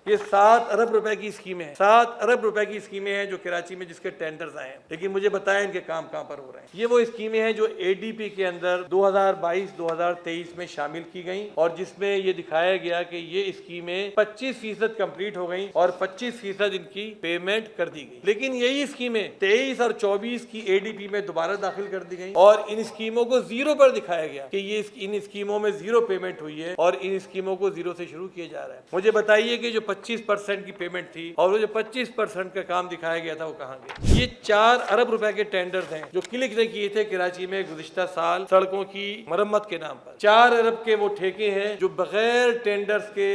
یہ 7 ارب روپے کی اسکیمیں ہیں، 7 ارب روپے کی اسکیمیں ہیں جو کراچی میں جس کے ٹینڈرز آئے ہیں، لیکن مجھے بتائیں ان کے کام کہاں پر ہو رہے ہیں۔ یہ وہ اسکیمیں ہیں جو ADP کے اندر 2022-2023 میں شامل کی گئیں اور جس میں یہ دکھایا گیا کہ یہ اسکیمیں 25% کمپلیٹ ہو گئیں اور 25% ان کی پیمنٹ کر دی گئی، لیکن یہی اسکیمیں 23 اور 24 کی ADP میں دوبارہ داخل کر دی گئیں اور ان اسکیموں کو زیرو پر دکھایا گیا کہ یہ ان اسکیموں میں زیرو پیمنٹ ہوئی ہے اور ان اسکیموں کو زیرو سے شروع کیا جا رہا ہے۔ مجھے بتائیے کہ جو 25% کی پیمنٹ تھی اور وہ جو 25% کا کام دکھایا گیا تھا وہ کہاں گیا؟ یہ 4 ارب روپے کے ٹینڈرز ہیں جو کلک نے کیے تھے کراچی میں گزشتہ سال سڑکوں کی مرمت کے نام پر۔ 4 ارب کے وہ ٹھیکے ہیں جو بغیر ٹینڈرز کے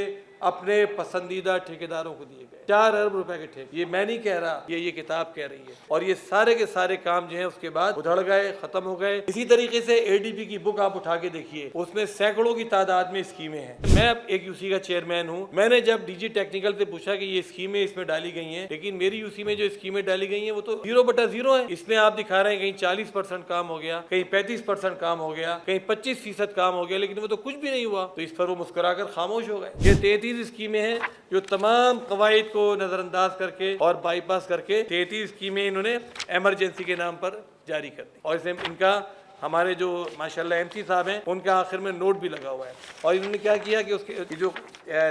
اپنے پسندیدہ ٹھیکیداروں کو دیے گئے، 4 ارب روپے کے ٹھیکے۔ یہ میں نہیں کہہ رہا، یہ کتاب کہہ رہی ہے، اور یہ سارے کے سارے کام جو ہیں اس کے بعد ادھڑ گئے، ختم ہو گئے۔ اسی طریقے سے ADP کی بک آپ اٹھا کے دیکھیے، اس میں سینکڑوں کی تعداد میں اسکیمیں ہیں۔ میں ایک UC کا چیئرمین ہوں، میں نے جب DG ٹیکنیکل سے پوچھا کہ یہ اسکیمیں اس میں ڈالی گئی ہیں، لیکن میری UC میں جو اسکیمیں ڈالی گئی ہیں وہ تو 0/0 ہیں۔ اس میں آپ دکھا رہے ہیں کہیں 40% کام ہو گیا، کہیں 35% کام ہو گیا، کہیں 25% کام ہو گیا، لیکن وہ تو کچھ بھی نہیں ہوا، تو اس پر وہ مسکرا کر خاموش ہو گئے۔ یہ 33 اسکیمیں ہیں جو تمام قواعد کو نظر انداز کر کے اور بائی پاس کر کے 33 اسکیمیں انہوں نے ایمرجنسی کے نام پر جاری کر دی، اور اس میں ان کا ہمارے جو ماشاءاللہ MC صاحب ہیں ان کا آخر میں نوٹ بھی لگا ہوا ہے۔ اور انہوں نے کیا کیا کہ اس کے جو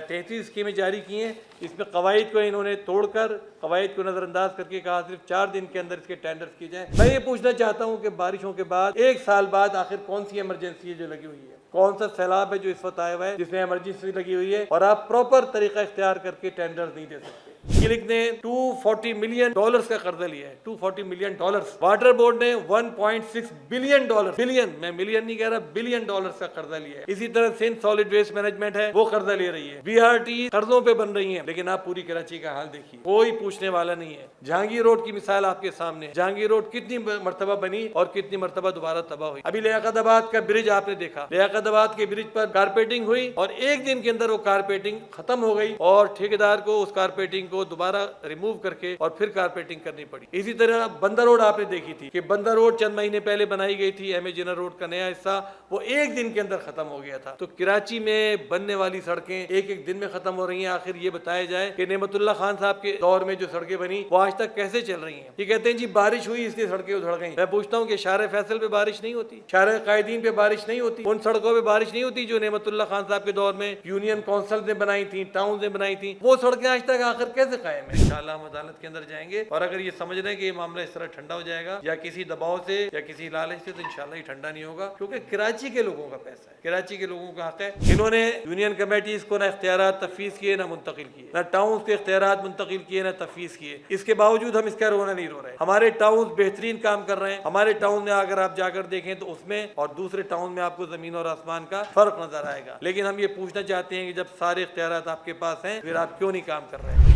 33 اسکیمیں جاری کی ہیں اس میں قواعد کو انہوں نے توڑ کر، قواعد کو نظر انداز کر کے کہا صرف 4 دن کے اندر اس کے ٹینڈرز کیے جائیں۔ میں یہ پوچھنا چاہتا ہوں کہ بارشوں کے بعد 1 سال بعد آخر کون سی ایمرجنسی ہے جو لگی ہوئی ہے؟ کون سا سیلاب ہے جو اس وقت آیا ہوا ہے جس میں ایمرجنسی لگی ہوئی ہے اور آپ پراپر طریقہ اختیار کر کے ٹینڈر نہیں دے سکتے؟ کلک نے $240 ملین کا قرضہ لیا ہے، $240 ملین۔ واٹر بورڈ نے $1.6 بلین، بلین، میں ملین نہیں کہہ رہا، بلین ڈالرز کا قرضہ لیا ہے۔ اسی طرح سندھ سالڈ ویسٹ مینجمنٹ ہے، وہ قرضہ لے رہی ہے۔ BRT قرضوں پہ بن رہی ہیں، لیکن آپ پوری کراچی کا حال دیکھیے، کوئی پوچھنے والا نہیں ہے۔ جہانگیر روڈ کی مثال آپ کے سامنے ہے، جہانگیر روڈ کتنی مرتبہ بنی اور کتنی مرتبہ دوبارہ تباہ ہوئی۔ ابھی لیاقت آباد کا برج آپ نے دیکھا، لیاقت آباد کے برج پر کارپیٹنگ ہوئی اور 1 دن کے اندر وہ کارپیٹنگ ختم ہو گئی اور ٹھیکیدار کو اس کارپیٹنگ کو دوبارہ ریموو کر کے اور پھر کارپیٹنگ کرنی پڑی۔ اسی طرح بندر روڈ آپ نے دیکھی تھی کہ بندر روڈ چند مہینے پہلے بنائی گئی تھی، MA جنرل روڈ کا نیا حصہ، وہ 1 دن کے اندر ختم ہو گیا تھا۔ تو کراچی میں بننے والی سڑکیں ایک دن میں ختم ہو رہی ہیں۔ آخر یہ بتایا جائے کہ نعمت اللہ خان صاحب کے دور میں جو سڑکیں بنی وہ آج تک کیسے چل رہی ہیں؟ یہ کہتے ہیں جی بارش ہوئی اس لیے سڑکیں ادھڑ گئیں۔ میں پوچھتا ہوں کہ شارع فیصل پہ بارش نہیں ہوتی، شارع قائدین پہ بارش نہیں ہوتی، ان سڑکوں پہ بارش نہیں ہوتی جو نعمت اللہ خان صاحب کے دور میں یونین کونسل نے بنائی تھیں، ٹاؤن نے بنائی تھیں؟ وہ سڑکیں آج تک آخر کیسے قائم ہیں؟ انشاءاللہ ہم عدالت کے اندر جائیں گے، اور اگر یہ سمجھ رہے ہیں کہ یہ معاملہ اس طرح ٹھنڈا ہو جائے گا یا کسی دباؤ سے یا کسی لالچ سے، تو انشاءاللہ یہ ٹھنڈا نہیں ہوگا، کیونکہ کراچی کے لوگوں کا پیسہ ہے، کراچی کے لوگوں کا حق ہے۔ انہوں نے یونین کمیٹیز کو نہ اختیارات تفویض کیے نہ منتقل کیے، نہ ٹاؤنز کے اختیارات منتقل کیے نہ تفویض کیے۔ اس کے باوجود ہم اس کا رونا نہیں رو رہے۔ ہمارے ٹاؤنز بہترین کام کر رہے ہیں۔ ہمارے ٹاؤن میں اگر آپ جا کر دیکھیں تو اس میں اور دوسرے ٹاؤن میں آپ کو زمین اور آسمان کا فرق نظر آئے گا، لیکن ہم یہ پوچھنا چاہتے ہیں کہ جب سارے اختیارات آپ کے پاس ہیں پھر آپ کیوں نہیں کام کر رہے ہیں؟